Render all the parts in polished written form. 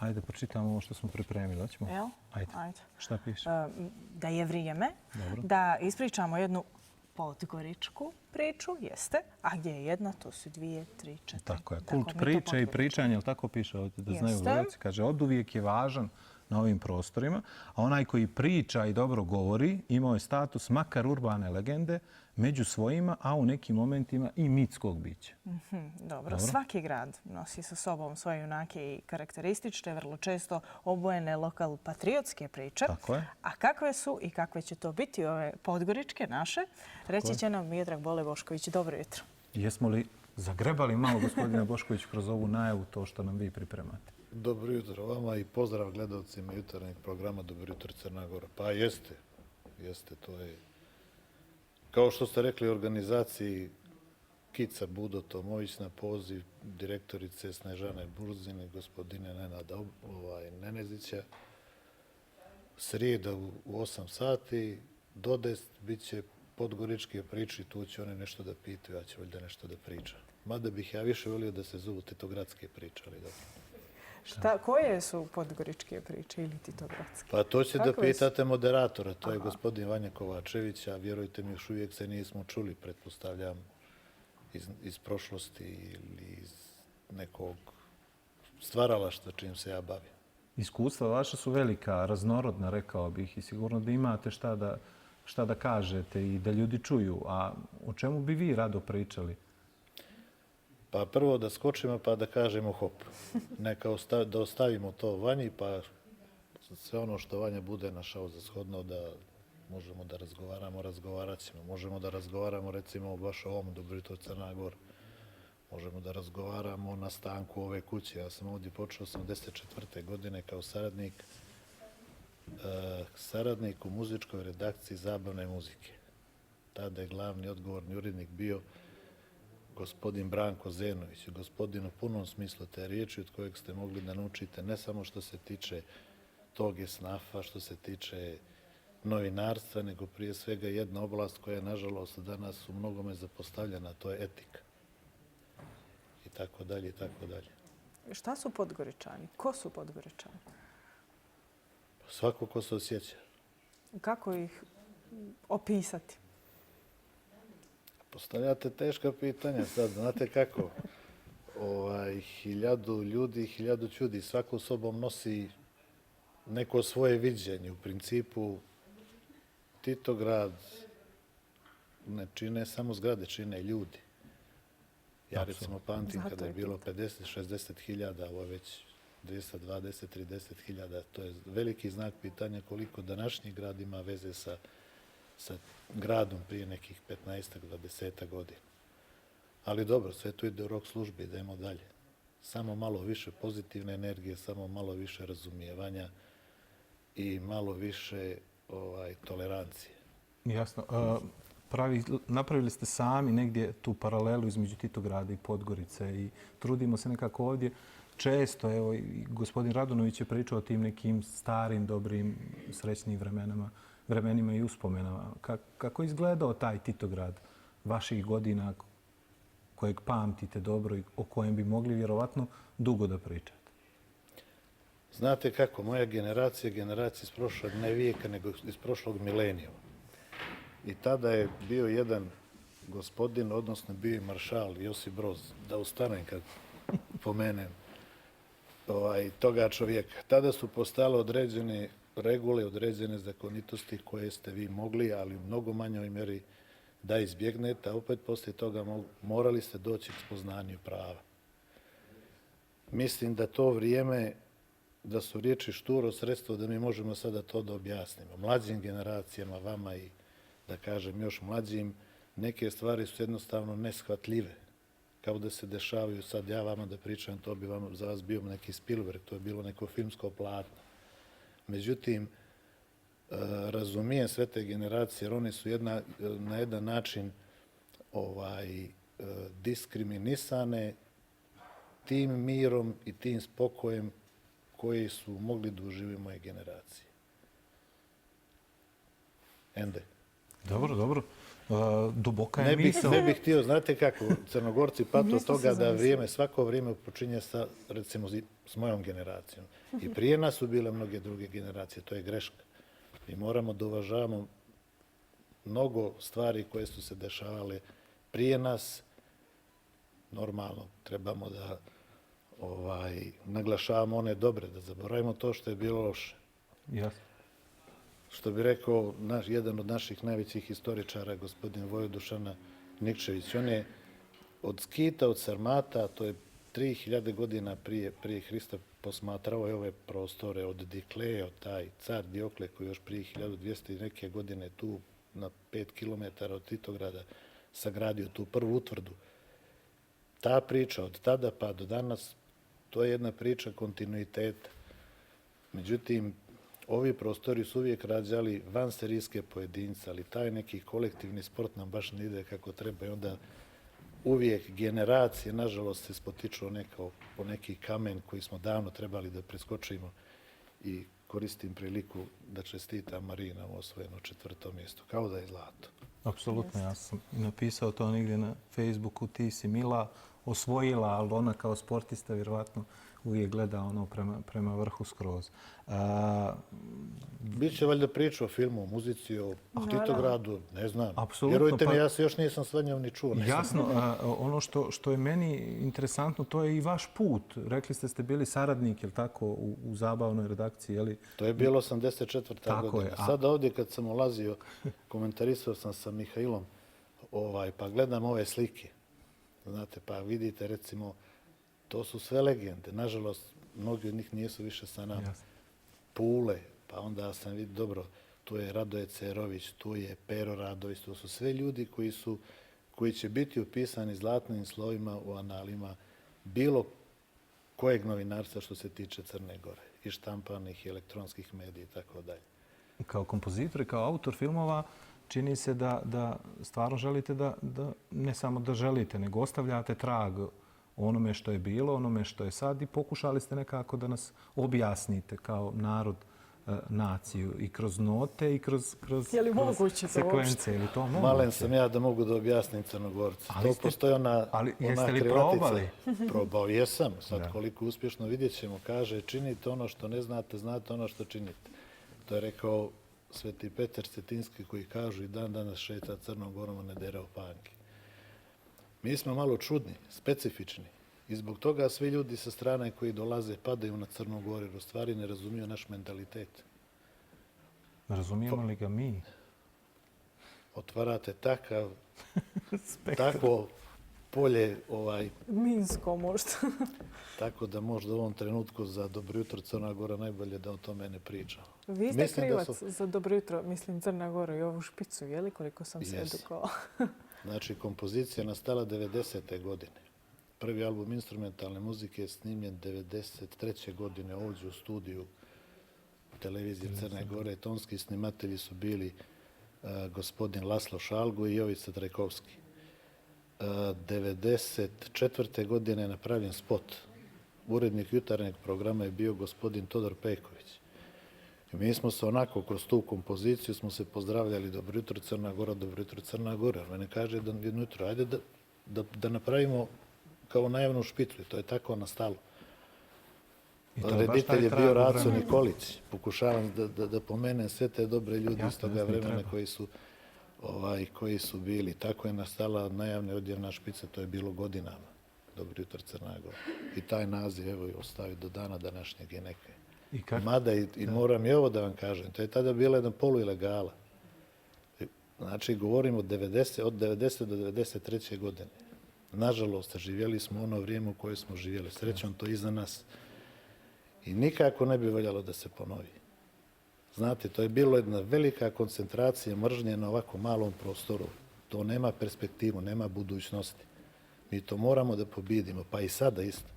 Ajde, pročitamo ovo što smo pripremili. Hoćemo? Jel? Ajde. Šta piše? Da je vrijeme da ispričamo jednu podgoričku priču, jeste. A gdje je jedna, to su 2, 3, 4. Tako je. Kult priče i pričanja, ali tako piše ovdje, da znaju gledalci. Kaže, oduvijek je važan na ovim prostorima, a onaj koji priča i dobro govori imao je status makar urbane legende među svojima, a u nekim momentima i mitskog bića. Dobro. Svaki grad nosi sa sobom svoje junake i karakteristične, vrlo često obojene lokal-patriotske priče. Tako je. A kakve su i kakve će to biti ove podgoričke naše, reći će nam Miodrag Bole Bošković. Dobro jutro. Jesmo li zagrebali malo, gospodina Bošković, kroz ovu najavu to što nam vi pripremate? Dobro jutro vama i pozdrav gledalcima jutarnjeg programa Dobro jutro Crna Gora. Pa jeste, to je... Kao što ste rekli, organizaciji Kica Budo Tomović na poziv direktorice Snežane Burzine, gospodine Nenada Nenezića, srijeda u 8 sati, do 10 bit će podgoričke priče, tu će oni nešto da pitaju, ja ću valjda nešto da pričam. Mada bih ja više volio da se zovu titogradske priče, ali dobro. Koje su podgoričke priče ili titogradske? Pa to će da pitate moderatora, to je gospodin Vanja Kovačević, a vjerujte mi, još uvijek se nismo čuli, pretpostavljam, iz prošlosti ili iz nekog stvaralaštva čim se ja bavim. Iskustva vaša su velika, raznorodna, rekao bih, i sigurno da imate šta da kažete i da ljudi čuju. A o čemu bi vi rado pričali? Pa prvo da skočimo pa da kažemo hop. Neka da ostavimo to Vanji, pa sve ono što Vanja bude našao za shodno da možemo da razgovaramo, razgovarat ćemo. Možemo da razgovaramo recimo baš o ovom Dobro jutro Crna Gora. Možemo da razgovaramo o nastanku ove kuće. Ja sam ovdje počeo 84. godine kao saradnik u muzičkoj redakciji zabavne muzike. Tada je glavni odgovorni urednik bio gospodin Branko Zenović, gospodin u punom smislu te riječi od kojeg ste mogli da naučite ne samo što se tiče tog esnafa, što se tiče novinarstva, nego prije svega jedna oblast koja je, nažalost, danas u mnogome zapostavljena, to je etika. I tako dalje, i tako dalje. Šta su Podgoričani? Ko su Podgoričani? Svako ko se osjeća. Kako ih opisati? Postavljate teška pitanja sad, znate kako? 1000 ljudi, 1000 čudi. Svako sobom nosi neko svoje viđenje. U principu, Titograd ne čine samo zgrade, čine ljudi. Ja recimo pamtim kada je bilo 50-60 hiljada, ovo je već 220-30 hiljada. To je veliki znak pitanja koliko današnji grad ima veze sa gradom prije nekih 15-20 godina. Ali dobro, sve to ide u rok službe, idemo dalje. Samo malo više pozitivne energije, samo malo više razumijevanja i malo više tolerancije. Jasno. Napravili ste sami negdje tu paralelu između Titograda i Podgorice i trudimo se nekako ovdje. Često, evo, i gospodin Radunović je pričao o tim nekim starim, dobrim, srećnim vremenima i uspomenama. Kako je izgledao taj Titograd vaših godina kojeg pamtite dobro i o kojem bi mogli vjerovatno dugo da pričate? Znate kako, moja generacija iz prošlog ne vijeka, nego iz prošlog milenijuma. I tada je bio jedan gospodin, odnosno bio je maršal Josip Broz, da ustanem kad pomenem toga čovjeka. Tada su postale određene regule, određene zakonitosti koje ste vi mogli, ali u mnogo manjoj mjeri da izbjegnete, a opet poslije toga morali ste doći k spoznanju prava. Mislim da to vrijeme, da su riječi šturo sredstvo da mi možemo sada to da objasnimo. Mlađim generacijama, vama i da kažem još mlađim, neke stvari su jednostavno neshvatljive. Kao da se dešavaju sad, ja vama da pričam, to bi za vas bio neki Spielberg, to je bilo neko filmsko platno. Međutim, razumijem sve te generacije, jer one su na jedan način diskriminisane tim mirom i tim spokojem koji su mogli da užive moje generacije. Ende. Dobro. Duboka je Ne misao. bih htio, znate kako, Crnogorci patu od Nisam se toga da zamislila. svako vrijeme počinje sa, recimo, s mojom generacijom. I prije nas su bile mnoge druge generacije, to je greška. Mi moramo da uvažavamo mnogo stvari koje su se dešavale prije nas. Normalno, trebamo da naglašavamo one dobre, da zaboravimo to što je bilo loše. Jasno. Što bi rekao jedan od naših najvećih historičara, gospodin Vojvodušana Nikčević, on je od Skita, od Sarmata, to je 3000 godina prije Hrista, posmatrao je ove prostore od Dikleja, taj car Diokle koji još prije 1200 i neke godine tu na 5 km od Titograda sagradio tu prvu utvrdu. Ta priča od tada pa do danas, to je jedna priča kontinuiteta. Međutim, ovi prostori su uvijek rađali vanserijske pojedince, ali taj neki kolektivni sport nam baš ne ide kako treba i onda uvijek generacije, nažalost, se spotiču po neki kamen koji smo davno trebali da preskočimo i koristim priliku da čestitam Marina u osvojeno 4. mjesto, kao da je zlato. Apsolutno, ja sam napisao to negdje na Facebooku, ti si Mila osvojila, ali ona kao sportista vjerovatno uvijek gleda ono prema vrhu skroz. Biće valjda priča o filmu, o muzici, o Titogradu, ne znam. Apsolutno, Vjerujte mi, ja se još nisam s njom ni čuo. Jasno, ono što je meni interesantno, to je i vaš put. Rekli ste bili saradnik, je li tako, u zabavnoj redakciji, je li? To je bilo 84. Tako godina. je, Sada ovdje kad sam ulazio, komentarisao sam sa Mihailom, pa gledam ove slike. Znate, pa vidite, recimo, to su sve legende. Nažalost, mnogi od njih nisu više sa nama. Jasno. Pule, pa onda sam vidio, dobro, tu je Radoje Cerović, tu je Pero Radović, to su sve ljudi koji će biti upisani zlatnim slovima u analima bilo kojeg novinarstva što se tiče Crne Gore, i štampanih, i elektronskih medija i tako dalje. Kao kompozitor i kao autor filmova čini se da stvarno želite da ne samo da želite, nego ostavljate trag onome što je bilo, onome što je sad i pokušali ste nekako da nas objasnite kao narod, naciju i kroz note i kroz sekvence. Je li to moguće? Malen sam ja da mogu da objasnim Crnogorcu. To postoji ona ali jeste li krilatica. probali? Probao jesam. Sad koliko uspješno vidjet ćemo. Kaže, činite ono što ne znate, znate ono što činite. To je rekao Sveti Petar Cetinski koji kažu i dan danas šeta Crnom Gorom, a ne dera opanke. Mi smo malo čudni, specifični. I zbog toga svi ljudi sa strane koji dolaze padaju na Crnu Goru jer u stvari ne razumiju naš mentalitet. Razumijemo li ga mi? Otvarate takvo polje, Minsko možda. tako da možda u ovom trenutku za Dobro jutro Crna Gora najbolje da o tome ne pričam. Vi ste krivac za Dobro jutro, mislim Crna Gora i ovu špicu, je li koliko sam se edukovala? Znači, kompozicija je nastala 90. godine. Prvi album instrumentalne muzike je snimljen 93. godine ovdje u studiju televizije Crne Gore. Tonski snimatelji su bili gospodin Laslo Šalgo i Jovica Trajkovski. 94. godine je napravljen spot. Urednik jutarnjeg programa je bio gospodin Todor Pejković. I mi smo se onako kroz tu kompoziciju smo se pozdravljali Dobro jutro Crna Gora, Dobro jutro Crna Gora. Mene kaže jedno jutro, ajde da napravimo kao najavnu špicu i to je tako nastalo. Reditelj je bio Raco Nikolić. Pokušavam da pomenem sve te dobre ljudi iz toga vremena koji su bili. Tako je nastala najavna odjevna špica, to je bilo godinama. Dobro jutro Crna Gora. I taj naziv evo je ostavio do dana današnjeg je neke. Mada i moram i ovo da vam kažem, to je tada bila jedna poluilegala. Znači, govorimo od 90 do 93. godine. Nažalost, živjeli smo ono vrijeme u koje smo živjeli. Srećom to iza nas. I nikako ne bi voljelo da se ponovi. Znate, to je bilo jedna velika koncentracija mržnje na ovako malom prostoru. To nema perspektivu, nema budućnosti. Mi to moramo da pobjedimo, pa i sada isto.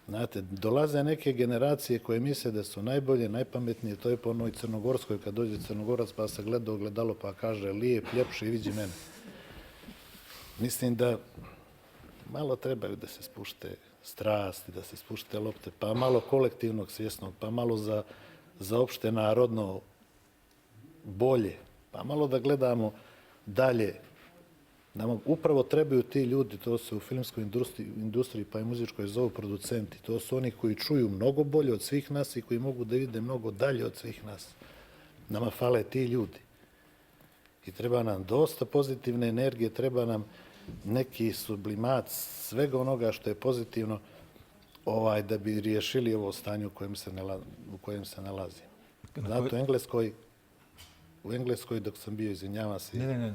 Znate, dolaze neke generacije koje misle da su najbolje, najpametnije, to je po onoj Crnogorskoj, kad dođe Crnogorac pa se gleda u ogledalo pa kaže lijep, ljepši, vidi mene. Mislim da malo trebaju da se spušte strasti, da se spušte lopte, pa malo kolektivnog svjesnog, pa malo za opšte narodno bolje, pa malo da gledamo Dalje, nam upravo trebaju ti ljudi, to se u filmskoj industriji pa i muzičkoj zovu producenti. To su oni koji čuju mnogo bolje od svih nas i koji mogu da vide mnogo dalje od svih nas. Nama fale ti ljudi. I treba nam dosta pozitivne energije, treba nam neki sublimat svega onoga što je pozitivno da bi riješili ovo stanje u kojem se nalazimo. Znate, u Engleskoj dok sam bio, izvinjavam se,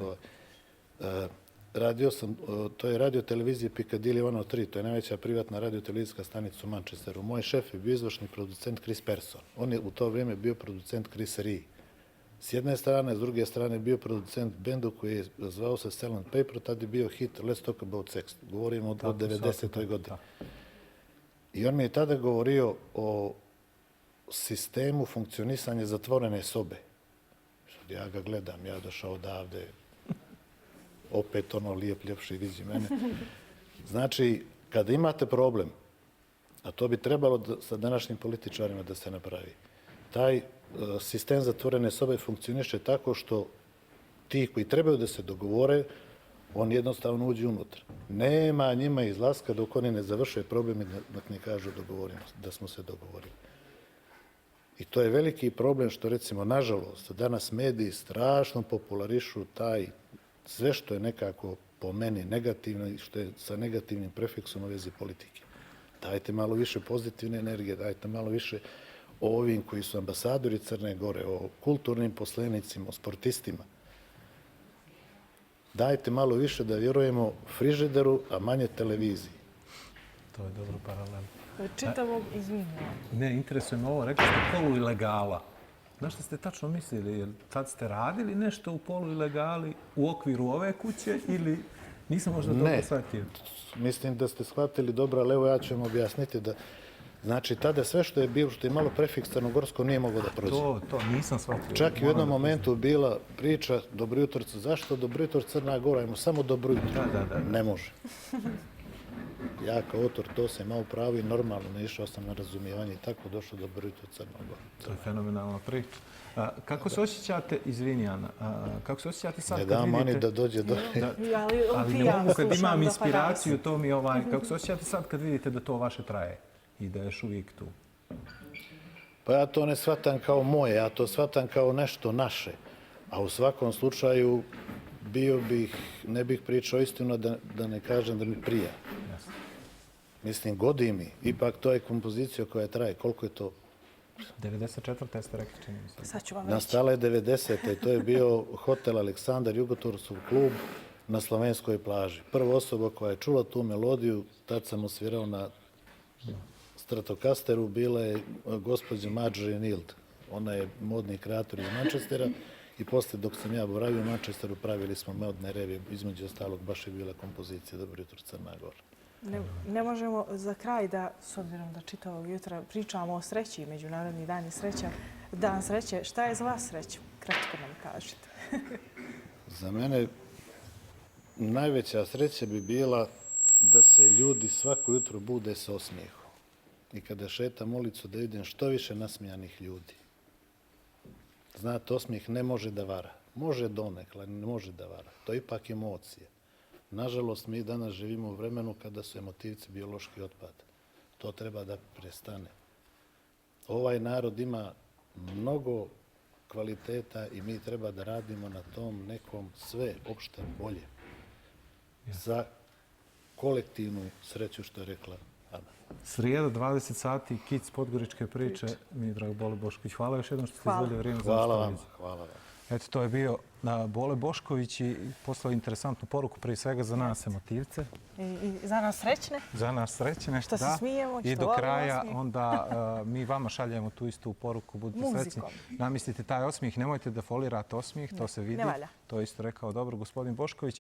radio sam, to je radio televizije Piccadilly 103, to je najveća privatna radiotelevizijska stanica u Manchesteru. Moj šef je bio izvršni producent Chris Person. On je u to vrijeme bio producent Chris Rea. S jedne strane, s druge strane bio producent bendu koji je zvao se Silent Paper, tad je bio hit Let's Talk About Sex. Govorimo od 90. godine. I on mi je tada govorio o sistemu funkcionisanja zatvorene sobe. Ja ga gledam, ja došao odavde, opet ono ljepši vidi mene. Znači, kada imate problem, a to bi trebalo sa današnjim političarima da se napravi, taj sistem zatvorene sobe funkcioniše tako što ti koji trebaju da se dogovore, on jednostavno uđe unutra. Nema njima izlaska dok oni ne završe problem i dok ne kažu da smo se dogovorili. I to je veliki problem što, recimo, nažalost, danas mediji strašno popularišu sve što je nekako po meni negativno i što je sa negativnim prefiksom u vezi politike. Dajte malo više pozitivne energije, dajte malo više o ovim koji su ambasadori Crne Gore, o kulturnim poslenicima, o sportistima. Dajte malo više da vjerujemo frižideru, a manje televiziji. To je dobro paralel. Čitavog izvinjava. Ne, interesuje me ovo. Rekli ste poluilegala. Znaš što ste tačno mislili? Tad ste radili nešto u poluilegali u okviru ove kuće ili nisam možda dobro shvatio? Ne, mislim da ste shvatili dobro, ali evo ja ću vam objasniti da znači, tada sve što je bilo, što je malo prefiks crnogorsko, nije moglo da prođe. To nisam shvatio. Čak i u jednom momentu bila priča Dobro jutro, zašto Dobro jutro Crna Gora? Imamo samo Dobro jutro. Da. Ne može. Ja kao autor to sam imao pravo i normalno, ne išao sam na razumijevanje i tako došlo Dobro jutro Crna Gora. To je fenomenalna priča. Kako se osjećate, izvinjana, kako se osjećate sad kad vidite... Ne dam Ani da dođe do... Ali ne mogu kad imam inspiraciju, to mi kako se osjećate sad kad vidite da to vaše traje i da je još uvijek tu? Pa ja to ne shvatam kao moje, ja to shvatam kao nešto naše. A u svakom slučaju ne bih pričao istinu da ne kažem da mi prija. Mislim, godi mi. Ipak to je kompozicija koja traje. Koliko je to? 94. ste rekli, čini mi se. Sad ću vam reći. Nastala je 90. To je bio hotel Aleksandar Jugotorsov klub na Slovenskoj plaži. Prva osoba koja je čula tu melodiju, tad sam osvirao na Stratocasteru, bila je gospođa Marjorie Nild. Ona je modni kreator iz Manchestera i poslije dok sam ja boravio u Manchesteru pravili smo modne revije. Između ostalog baš je bila kompozicija Dobro jutro Crna Gora. Ne možemo za kraj da, s obzirom da čitavog jutra pričamo o sreći, Međunarodni dan sreće. Šta je za vas sreća? Kratko nam kažete. Za mene najveća sreća bi bila da se ljudi svako jutro bude sa osmijehom. I kada šetam ulicu da vidim što više nasmijanih ljudi. Znate, osmijeh ne može da vara. Može donekle, ne može da vara. To je ipak emocija. Nažalost, mi danas živimo u vremenu kada su emotivci biološki otpad. To treba da prestane. Ovaj narod ima mnogo kvaliteta i mi treba da radimo na tom nekom sve opšte bolje. Za kolektivnu sreću, što je rekla Ana. Srijeda, 20 sati, Kic Podgoričke priče. Miodrag Bole Bošković, hvala još jednom što ste izdvojili vrijeme za Hvala našu televiziju. vam. Eto, to je bio Bole Bošković i poslao interesantnu poruku, prije svega za nas emotivce. I za nas srećne. Za nas srećne, što se smijemo, što i do kraja onda mi vama šaljemo tu istu poruku, budite srećni. Namislite taj osmijeh, nemojte da folirate osmijeh, to se vidi. To je isto rekao dobro gospodin Bošković.